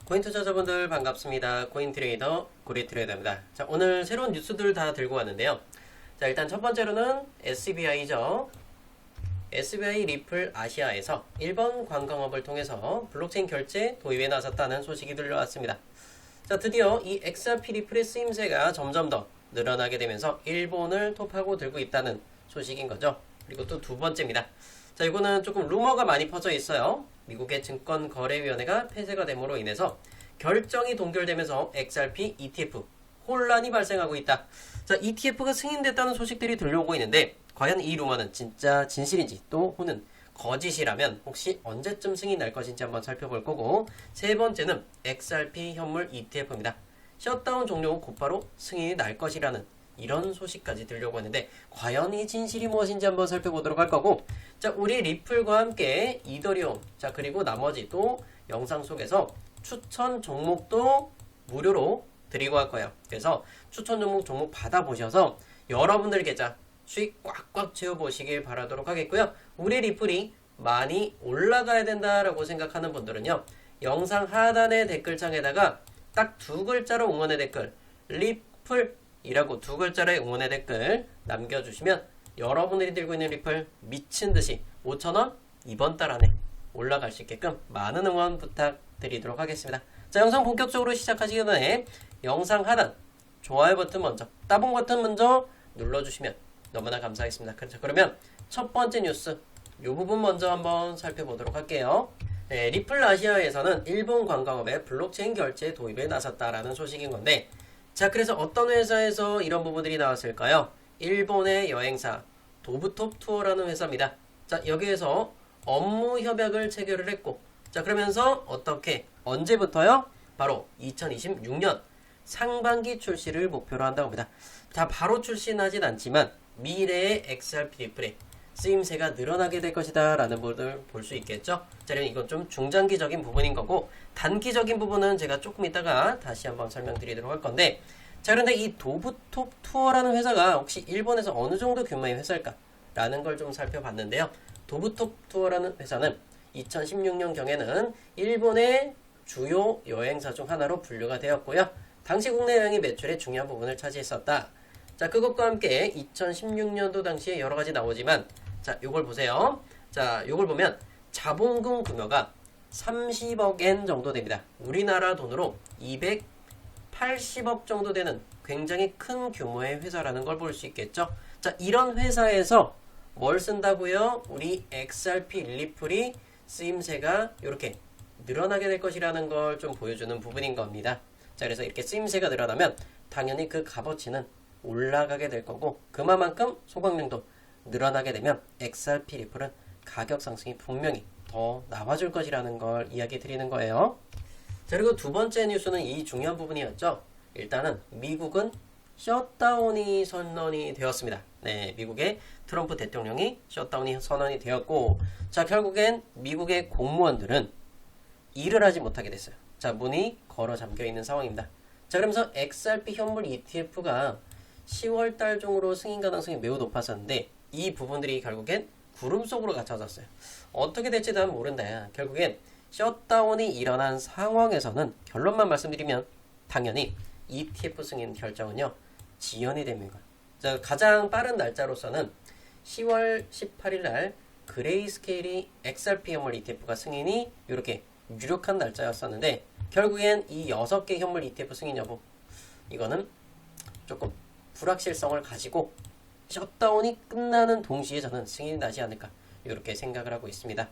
코인 투자자분들 반갑습니다. 코인 트레이더 고리 트레이더입니다. 자, 오늘 새로운 뉴스들 다 들고 왔는데요. 자, 일단 첫 번째로는 SBI죠. SBI 리플 아시아에서 일본 관광업을 통해서 블록체인 결제 도입에 나섰다는 소식이 들려왔습니다. 자, 드디어 이 XRP 리플의 쓰임새가 점점 더 늘어나게 되면서 일본을 톱하고 들고 있다는 소식인 거죠. 그리고 또 두 번째입니다. 자, 이거는 조금 루머가 많이 퍼져 있어요. 미국의 증권거래위원회가 폐쇄가 됨으로 인해서 결정이 동결되면서 XRP ETF 혼란이 발생하고 있다. 자, ETF가 승인됐다는 소식들이 들려오고 있는데 과연 이 루머는 진짜 진실인지 또 혹은 거짓이라면 혹시 언제쯤 승인 날 것인지 한번 살펴볼 거고, 세 번째는 XRP 현물 ETF입니다. 셧다운 종료 후 곧바로 승인이 날 것이라는 이런 소식까지 들려오고 있는데 과연 이 진실이 무엇인지 한번 살펴보도록 할 거고, 자, 우리 리플과 함께 이더리움, 자, 그리고 나머지 또 영상 속에서 추천 종목도 무료로 드리고 갈 거예요. 그래서 추천 종목 받아보셔서 여러분들 계좌 수익 꽉꽉 채워보시길 바라도록 하겠고요. 우리 리플이 많이 올라가야 된다라고 생각하는 분들은요, 영상 하단의 댓글창에다가 딱 두 글자로 응원의 댓글, 리플이라고 두 글자의 응원의 댓글 남겨주시면 여러분들이 들고 있는 리플 미친듯이 5,000원 이번 달 안에 올라갈 수 있게끔 많은 응원 부탁드리도록 하겠습니다. 자, 영상 본격적으로 시작하시기 전에 영상 하단 좋아요 버튼 먼저, 따봉 버튼 먼저 눌러주시면 너무나 감사하겠습니다. 그렇죠. 그러면 첫 번째 뉴스 이 부분 먼저 한번 살펴보도록 할게요. 네, 리플 아시아에서는 일본 관광업에 블록체인 결제 도입에 나섰다라는 소식인 건데, 자, 그래서 어떤 회사에서 이런 부분들이 나왔을까요? 일본의 여행사 도브톱 투어라는 회사입니다. 자, 여기에서 업무 협약을 체결을 했고, 자, 그러면서 어떻게 언제부터요? 바로 2026년 상반기 출시를 목표로 한다고 합니다. 자, 바로 출시는 하진 않지만 미래의 XRP 리플의 쓰임새가 늘어나게 될 것이다 라는 부분을 볼 수 있겠죠. 자, 그럼 이건 좀 중장기적인 부분인 거고, 단기적인 부분은 제가 조금 이따가 다시 한번 설명드리도록 할 건데, 자, 그런데 이 도브톱 투어라는 회사가 혹시 일본에서 어느 정도 규모의 회사일까 라는 걸 좀 살펴봤는데요. 도브톱 투어라는 회사는 2016년경에는 일본의 주요 여행사 중 하나로 분류가 되었고요. 당시 국내 여행의 매출의 중요한 부분을 차지했었다. 자, 그것과 함께 2016년도 당시에 여러 가지 나오지만, 자, 요걸 보세요. 자, 요걸 보면 자본금 규모가 30억 엔 정도 됩니다. 우리나라 돈으로 280억 정도 되는 굉장히 큰 규모의 회사라는 걸 볼 수 있겠죠. 자, 이런 회사에서 뭘 쓴다고요? 우리 XRP 리플이 쓰임새가 이렇게 늘어나게 될 것이라는 걸 좀 보여주는 부분인 겁니다. 자, 그래서 이렇게 쓰임새가 늘어나면 당연히 그 값어치는 올라가게 될 거고, 그만큼 소각량도 늘어나게 되면 XRP 리플은 가격 상승이 분명히 더 나와줄 것이라는 걸 이야기 드리는 거예요. 자, 그리고 두 번째 뉴스는 이 중요한 부분이었죠. 일단은 미국은 셧다운이 선언이 되었습니다. 네, 미국의 트럼프 대통령이 셧다운이 선언이 되었고, 자, 결국엔 미국의 공무원들은 일을 하지 못하게 됐어요. 자, 문이 걸어 잠겨 있는 상황입니다. 자, 그러면서 XRP 현물 ETF가 10월달 중으로 승인 가능성이 매우 높았었는데 이 부분들이 결국엔 구름 속으로 갇혀졌어요. 어떻게 될지 난 모른다. 결국엔 셧다운이 일어난 상황에서는 결론만 말씀드리면 당연히 ETF 승인 결정은요, 지연이 됩니다. 자, 가장 빠른 날짜로서는 10월 18일 날 그레이스케일이 XRP 현물 ETF가 승인이 이렇게 유력한 날짜였었는데, 결국엔 이 6개 현물 ETF 승인 여부, 이거는 조금 불확실성을 가지고 셧다운이 끝나는 동시에 저는 승인이 나지 않을까 이렇게 생각을 하고 있습니다.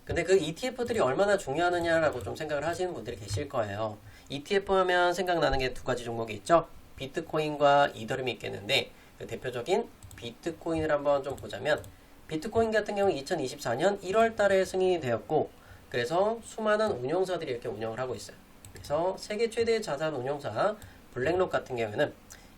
근데 그 ETF들이 얼마나 중요하느냐라고 좀 생각을 하시는 분들이 계실 거예요. ETF 하면 생각나는 게 두 가지 종목이 있죠. 비트코인과 이더리움이 있겠는데, 그 대표적인 비트코인을 한번 좀 보자면, 비트코인 같은 경우 2024년 1월 달에 승인이 되었고, 그래서 수많은 운용사들이 이렇게 운영을 하고 있어요. 그래서 세계 최대 자산 운용사 블랙록 같은 경우에는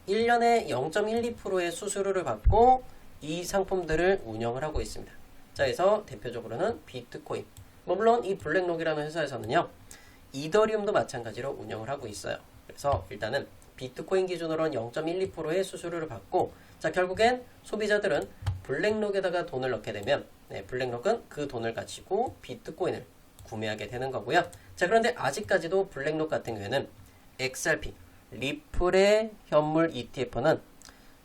1년에 0.12%의 수수료를 받고 이 상품들을 운영을 하고 있습니다. 자, 그래서 대표적으로는 비트코인, 물론 이 블랙록이라는 회사에서는요, 이더리움도 마찬가지로 운영을 하고 있어요. 그래서 일단은 비트코인 기준으로는 0.12%의 수수료를 받고, 자, 결국엔 소비자들은 블랙록에다가 돈을 넣게 되면, 네, 블랙록은 그 돈을 가지고 비트코인을 구매하게 되는 거고요. 자, 그런데 아직까지도 블랙록 같은 경우에는 XRP, 리플의 현물 ETF는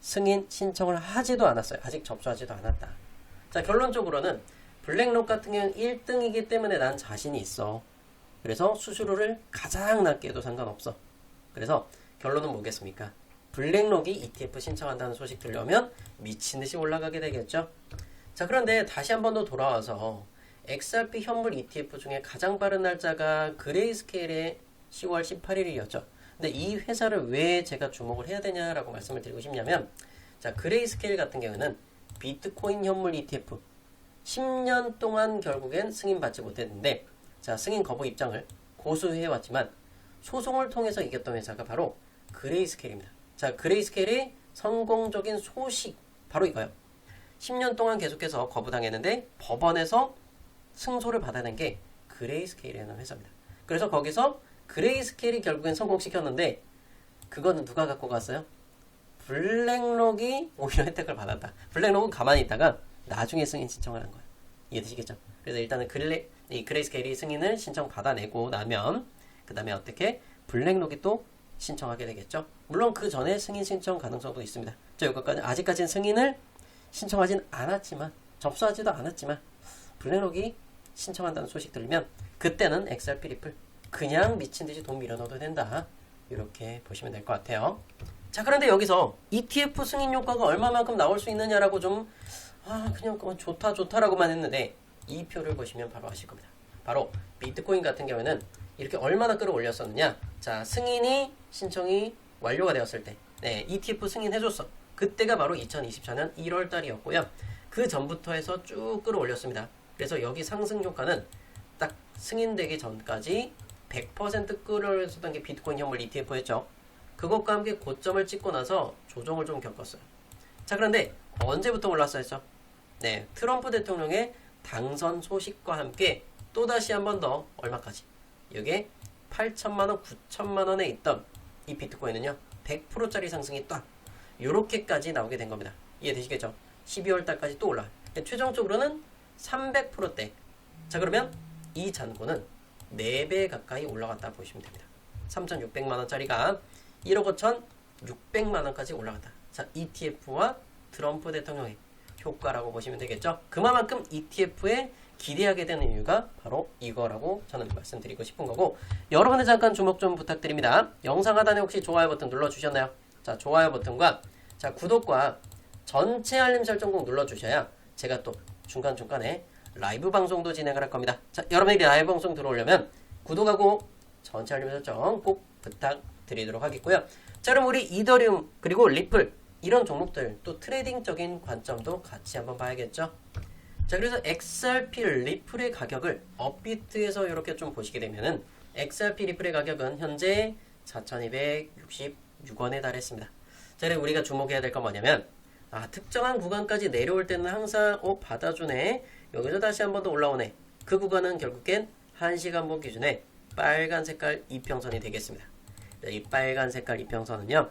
승인 신청을 하지도 않았어요. 아직 접수하지도 않았다. 자, 결론적으로는 블랙록 같은 경우는 1등이기 때문에 난 자신이 있어. 그래서 수수료를 가장 낮게 해도 상관없어. 그래서 결론은 뭐겠습니까? 블랙록이 ETF 신청한다는 소식 들려오면 미친듯이 올라가게 되겠죠. 자, 그런데 다시 한 번 더 돌아와서 XRP 현물 ETF 중에 가장 빠른 날짜가 그레이스케일의 10월 18일이었죠. 근데 이 회사를 왜 제가 주목을 해야 되냐라고 말씀을 드리고 싶냐면, 자, 그레이스케일 같은 경우는 비트코인 현물 ETF 10년 동안 결국엔 승인받지 못했는데, 자, 승인 거부 입장을 고수해왔지만 소송을 통해서 이겼던 회사가 바로 그레이스케일입니다. 자, 그레이스케일의 성공적인 소식 바로 이거예요. 10년 동안 계속해서 거부당했는데 법원에서 승소를 받아낸 게 그레이스케일이라는 회사입니다. 그래서 거기서 그레이스케일이 결국엔 성공시켰는데 그거는 누가 갖고 갔어요? 블랙록이 오히려 혜택을 받았다. 블랙록은 가만히 있다가 나중에 승인 신청을 한 거예요. 이해되시겠죠? 그래서 일단은 이 그레이스케일이 승인을 신청 받아내고 나면 그 다음에 어떻게 블랙록이 또 신청하게 되겠죠. 물론 그 전에 승인 신청 가능성도 있습니다. 저 여기까지 아직까지는 승인을 신청하진 않았지만, 접수하지도 않았지만 블랙록이 신청한다는 소식 들리면 그때는 XRP 리플 그냥 미친듯이 돈 밀어넣어도 된다. 이렇게 보시면 될 것 같아요. 자, 그런데 여기서 ETF 승인 효과가 얼마만큼 나올 수 있느냐라고 좀 그냥 좋다라고만 했는데 이 표를 보시면 바로 아실 겁니다. 바로 비트코인 같은 경우에는 이렇게 얼마나 끌어올렸었느냐. 자, 승인이 신청이 완료가 되었을 때 ETF 승인해줬어. 그때가 바로 2024년 1월 달이었고요. 그 전부터 해서 쭉 끌어올렸습니다. 그래서 여기 상승 효과는 딱 승인되기 전까지 100% 끌어올렸었던 게 비트코인 현물 ETF였죠. 그것과 함께 고점을 찍고 나서 조정을 좀 겪었어요. 자, 그런데 언제부터 올랐었죠? 네, 트럼프 대통령의 당선 소식과 함께 또다시 한 번 더 얼마까지? 이게 8천만원, 9천만원에 있던 이 비트코인은요 100%짜리 상승이 딱 요렇게까지 나오게 된 겁니다. 이해되시겠죠? 12월 달까지 또 올라. 최종적으로는 300%대. 자, 그러면 이 잔고는 4배 가까이 올라갔다 보시면 됩니다. 3,600만원짜리가 1억 5,600만원까지 올라갔다. 자, ETF와 트럼프 대통령의 효과라고 보시면 되겠죠. 그만큼 ETF에 기대하게 되는 이유가 바로 이거라고 저는 말씀드리고 싶은 거고, 여러분들 잠깐 주목 좀 부탁드립니다. 영상 하단에 혹시 좋아요 버튼 눌러주셨나요? 자, 좋아요 버튼과 자, 구독과 전체 알림 설정 꼭 눌러주셔야 제가 또 중간중간에 라이브 방송도 진행을 할 겁니다. 자, 여러분들이 라이브 방송 들어오려면 구독하고 전체 알림 설정 꼭 부탁드리도록 하겠고요. 자, 그럼 우리 이더리움 그리고 리플 이런 종목들 또 트레이딩적인 관점도 같이 한번 봐야겠죠. 자, 그래서 XRP 리플의 가격을 업비트에서 이렇게 좀 보시게 되면은 XRP 리플의 가격은 현재 4,266원에 달했습니다. 자, 그래서 우리가 주목해야 될 건 뭐냐면 특정한 구간까지 내려올 때는 항상 받아주네. 여기서 다시 한 번 더 올라오네. 그 구간은 결국엔 1시간봉 기준에 빨간 색깔 이평선이 되겠습니다. 이 빨간 색깔 이평선은요.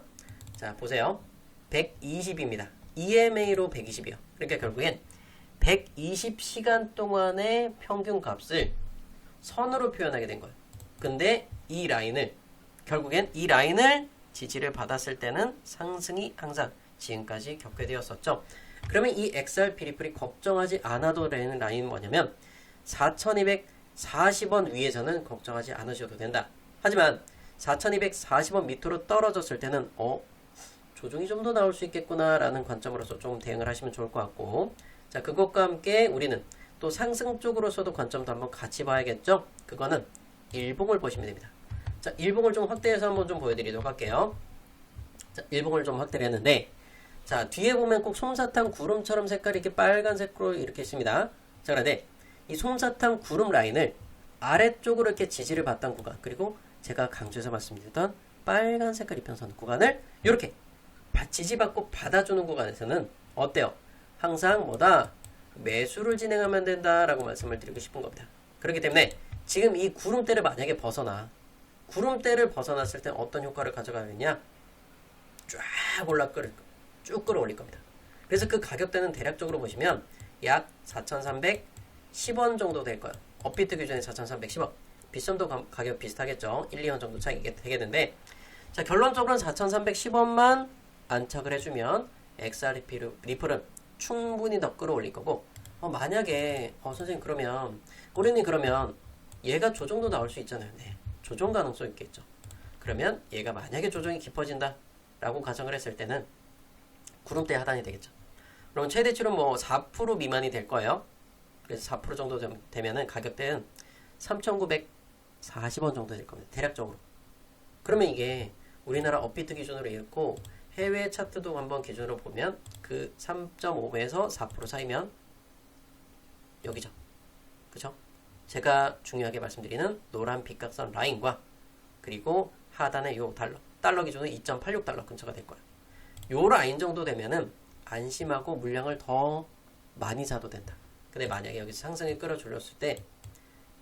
자, 보세요. 120입니다. EMA로 120이요. 그러니까 결국엔 120시간 동안의 평균 값을 선으로 표현하게 된 거예요. 근데 이 라인을 결국엔 이 라인을 지지를 받았을 때는 상승이 항상 지금까지 겪게 되었었죠. 그러면 이 XRP 리플이 걱정하지 않아도 되는 라인은 뭐냐면 4,240원 위에서는 걱정하지 않으셔도 된다. 하지만 4,240원 밑으로 떨어졌을 때는 조정이 좀 더 나올 수 있겠구나 라는 관점으로서 좀 대응을 하시면 좋을 것 같고, 자, 그것과 함께 우리는 또 상승 쪽으로서도 관점도 한번 같이 봐야겠죠. 그거는 일봉을 보시면 됩니다. 자, 일봉을 좀 확대해서 한번 좀 보여드리도록 할게요. 자, 일봉을 좀 확대를 했는데, 자, 뒤에 보면 꼭 솜사탕 구름처럼 색깔이 이렇게 빨간색으로 이렇게 있습니다. 자, 그런데 이 솜사탕 구름 라인을 아래쪽으로 이렇게 지지를 받던 구간, 그리고 제가 강조해서 말씀드렸던 빨간 색깔 이평선 구간을 이렇게 지지받고 받아주는 구간에서는 어때요? 항상 매수를 진행하면 된다라고 말씀을 드리고 싶은 겁니다. 그렇기 때문에 지금 이 구름대를 만약에 구름대를 벗어났을 때 어떤 효과를 가져가겠냐? 쭉 끌어올릴 겁니다. 그래서 그 가격대는 대략적으로 보시면 약 4,310원 정도 될 거예요. 업비트 기준에 4,310원. 빗썸도 가격 비슷하겠죠. 1, 2원 정도 차이 되겠는데, 자, 결론적으로는 4,310원만 안착을 해주면 XRP 리플은 충분히 더 끌어올릴 거고, 만약에 선생님 그러면 꼬리님 그러면 얘가 조정도 나올 수 있잖아요. 네, 조정 가능성 있겠죠. 그러면 얘가 만약에 조정이 깊어진다 라고 가정을 했을 때는 구름대 하단이 되겠죠. 그럼 최대치로 뭐 4% 미만이 될 거예요. 그래서 4% 정도 되면은 가격대는 3,940원 정도 될 겁니다. 대략적으로. 그러면 이게 우리나라 업비트 기준으로 읽고 해외 차트도 한번 기준으로 보면 그 3.5에서 4% 사이면 여기죠. 그쵸? 제가 중요하게 말씀드리는 노란 빗각선 라인과 그리고 하단의 요 달러 기준으로 2.86달러 근처가 될 거예요. 요 라인 정도 되면은 안심하고 물량을 더 많이 사도 된다. 근데 만약에 여기서 상승이 끌어줄였을 때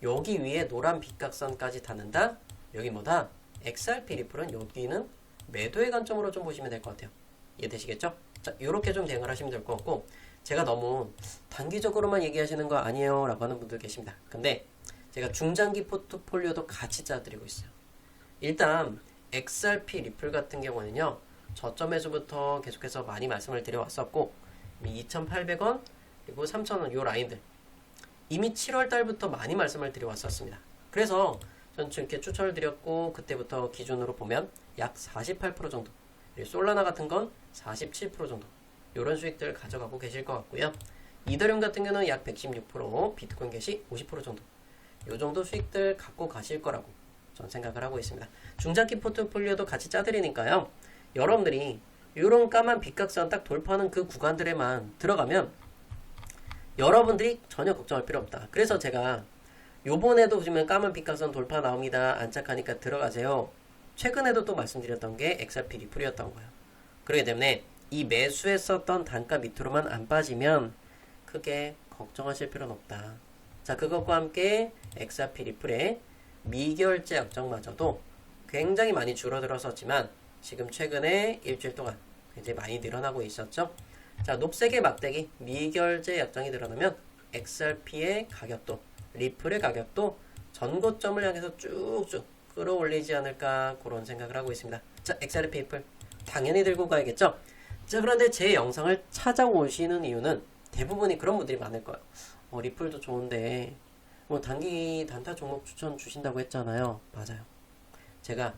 여기 위에 노란 빗각선까지 닿는다? 여기 뭐다? XRP 리플은 여기는 매도의 관점으로 좀 보시면 될 것 같아요. 이해되시겠죠? 자, 요렇게 좀 대응을 하시면 될 것 같고, 제가 너무 단기적으로만 얘기하시는 거 아니에요 라고 하는 분들 계십니다. 근데 제가 중장기 포트폴리오도 같이 짜드리고 있어요. 일단 XRP 리플 같은 경우는요, 저점에서부터 계속해서 많이 말씀을 드려왔었고, 2,800원 그리고 3,000원 요 라인들 이미 7월 달부터 많이 말씀을 드려왔었습니다. 그래서 전 이렇게 추천을 드렸고, 그때부터 기준으로 보면 약 48% 정도, 솔라나 같은 건 47% 정도 이런 수익들을 가져가고 계실 것 같고요. 이더리움 같은 경우는 약 116%, 비트코인 개시 50% 정도 이 정도 수익들 갖고 가실 거라고 전 생각을 하고 있습니다. 중장기 포트폴리오도 같이 짜드리니까요. 여러분들이 이런 까만 빗각선 딱 돌파하는 그 구간들에만 들어가면 여러분들이 전혀 걱정할 필요 없다. 그래서 제가 요번에도 보시면 까만 빗각선 돌파 나옵니다. 안착하니까 들어가세요. 최근에도 또 말씀드렸던 게 XRP 리플이었던 거예요. 그렇기 때문에 이 매수했었던 단가 밑으로만 안 빠지면 크게 걱정하실 필요는 없다. 자, 그것과 함께 XRP 리플의 미결제 약정마저도 굉장히 많이 줄어들었었지만 지금 최근에 일주일 동안 굉장히 많이 늘어나고 있었죠. 자, 녹색의 막대기 미결제 약정이 늘어나면 XRP의 가격도, 리플의 가격도 전고점을 향해서 쭉쭉 끌어올리지 않을까 그런 생각을 하고 있습니다. 자, XRP 리플 당연히 들고 가야겠죠. 자, 그런데 제 영상을 찾아오시는 이유는 대부분이 그런 분들이 많을 거예요. 리플도 좋은데 뭐 단기 단타 종목 추천 주신다고 했잖아요. 맞아요. 제가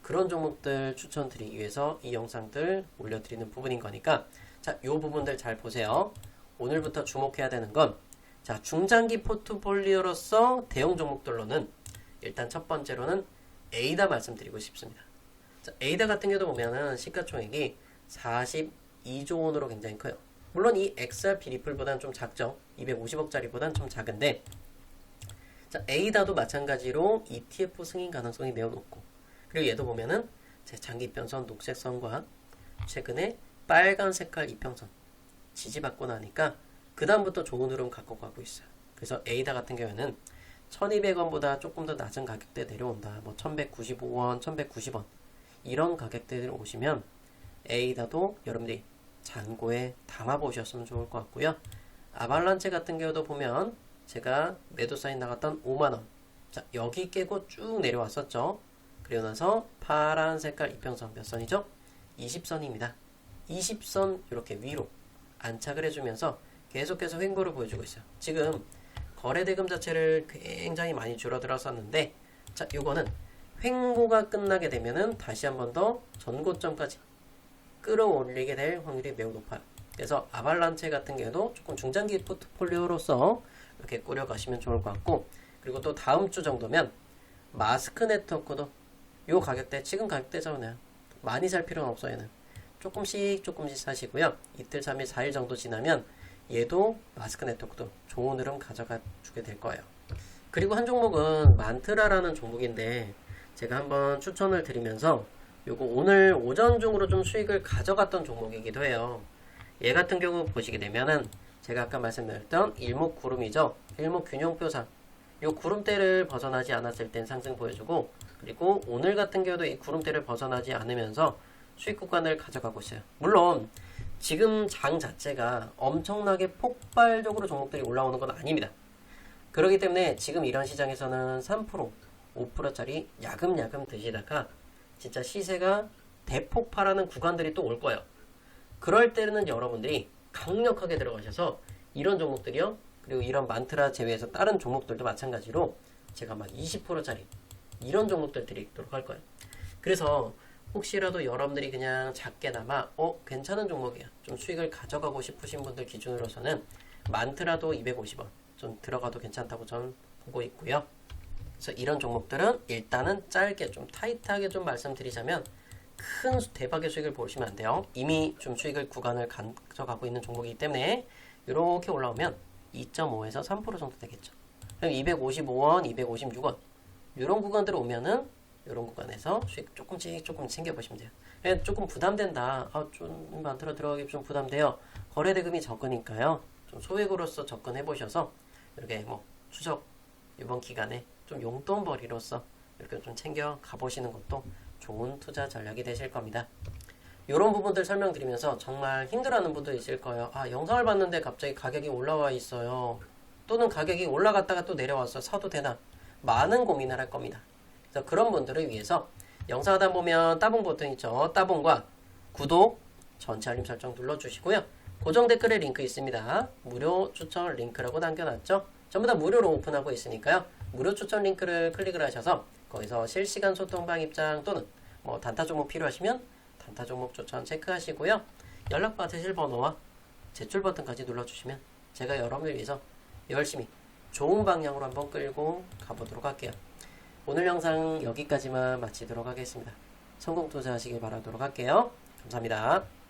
그런 종목들 추천드리기 위해서 이 영상들 올려드리는 부분인 거니까, 자, 요 부분들 잘 보세요. 오늘부터 주목해야 되는 건, 자, 중장기 포트폴리오로서 대형 종목들로는 일단 첫 번째로는 에이다 말씀드리고 싶습니다. 자, 에이다 같은 경우도 보면은 시가총액이 42조 원으로 굉장히 커요. 물론 이 XRP 리플보다는 좀 작죠. 250억짜리보다는 좀 작은데, 자, 에이다도 마찬가지로 ETF 승인 가능성이 매우 높고, 그리고 얘도 보면은 제 장기평선 녹색선과 최근에 빨간 색깔 이평선 지지받고 나니까 그 다음부터 좋은 흐름 갖고 가고 있어요. 그래서 에이다 같은 경우에는 1200원보다 조금 더 낮은 가격대 내려온다. 뭐 1195원, 1190원 이런 가격대를 오시면 에이다도 여러분들이 잔고에 담아보셨으면 좋을 것 같고요. 아발란체 같은 경우도 보면 제가 매도 사인 나갔던 5만원, 자, 여기 깨고 쭉 내려왔었죠. 그리고 나서 파란 색깔 이평선 몇 선이죠? 20선입니다. 20선 이렇게 위로 안착을 해주면서 계속해서 횡보를 보여주고 있어요. 지금 거래대금 자체를 굉장히 많이 줄어들었었는데, 자, 요거는 횡보가 끝나게 되면은 다시 한 번 더 전고점까지 끌어올리게 될 확률이 매우 높아요. 그래서 아발란체 같은 경우도 조금 중장기 포트폴리오로서 이렇게 꾸려가시면 좋을 것 같고, 그리고 또 다음 주 정도면 마스크 네트워크도 요 가격대, 지금 가격대잖아요. 많이 살 필요는 없어요. 얘는 조금씩 사시고요. 이틀, 3일, 4일 정도 지나면 얘도 마스크 네트워크도 좋은 흐름 가져가 주게 될 거예요. 그리고 한 종목은 만트라라는 종목인데 제가 한번 추천을 드리면서 요거 오늘 오전 중으로 좀 수익을 가져갔던 종목이기도 해요. 얘 같은 경우 보시게 되면은 제가 아까 말씀드렸던 일목구름이죠. 일목균형표상 요 구름대를 벗어나지 않았을 땐 상승 보여주고, 그리고 오늘 같은 경우도 이 구름대를 벗어나지 않으면서 수익 구간을 가져가고 있어요. 물론 지금 장 자체가 엄청나게 폭발적으로 종목들이 올라오는 건 아닙니다. 그렇기 때문에 지금 이런 시장에서는 3%, 5%짜리 야금야금 드시다가 진짜 시세가 대폭발하는 구간들이 또 올 거예요. 그럴 때는 여러분들이 강력하게 들어가셔서 이런 종목들이요. 그리고 이런 만트라 제외해서 다른 종목들도 마찬가지로 제가 막 20%짜리 이런 종목들 드리도록 할 거예요. 그래서 혹시라도 여러분들이 그냥 작게나마 괜찮은 종목이야. 좀 수익을 가져가고 싶으신 분들 기준으로서는 만트라도 250원 좀 들어가도 괜찮다고 저는 보고 있고요. 그래서 이런 종목들은 일단은 짧게 좀 타이트하게 좀 말씀드리자면 큰 대박의 수익을 보시면 안 돼요. 이미 좀 수익을 구간을 가져가고 있는 종목이기 때문에 이렇게 올라오면 2.5에서 3% 정도 되겠죠. 그럼 255원, 256원 이런 구간들 오면은 이런 구간에서 수익 조금씩 챙겨보시면 돼요. 그냥 조금 부담된다. 좀 만들어 들어가기 좀 부담돼요. 거래대금이 적으니까요. 좀 소액으로서 접근해 보셔서 이렇게 뭐 추석 이번 기간에 좀 용돈벌이로서 이렇게 좀 챙겨 가보시는 것도 좋은 투자 전략이 되실 겁니다. 이런 부분들 설명드리면서 정말 힘들어하는 분도 있을 거예요. 영상을 봤는데 갑자기 가격이 올라와 있어요. 또는 가격이 올라갔다가 또 내려와서 사도 되나? 많은 고민을 할 겁니다. 그래서 그런 분들을 위해서 영상 하다 보면 따봉 버튼 있죠. 따봉과 구독, 전체 알림 설정 눌러주시고요. 고정 댓글에 링크 있습니다. 무료 추천 링크라고 남겨놨죠. 전부 다 무료로 오픈하고 있으니까요. 무료 추천 링크를 클릭을 하셔서 거기서 실시간 소통방 입장 또는 뭐 단타 종목 필요하시면 단타 종목 추천 체크하시고요. 연락 받으실 번호와 제출 버튼까지 눌러주시면 제가 여러분을 위해서 열심히 좋은 방향으로 한번 끌고 가보도록 할게요. 오늘 영상 여기까지만 마치도록 하겠습니다. 성공 투자하시길 바라도록 할게요. 감사합니다.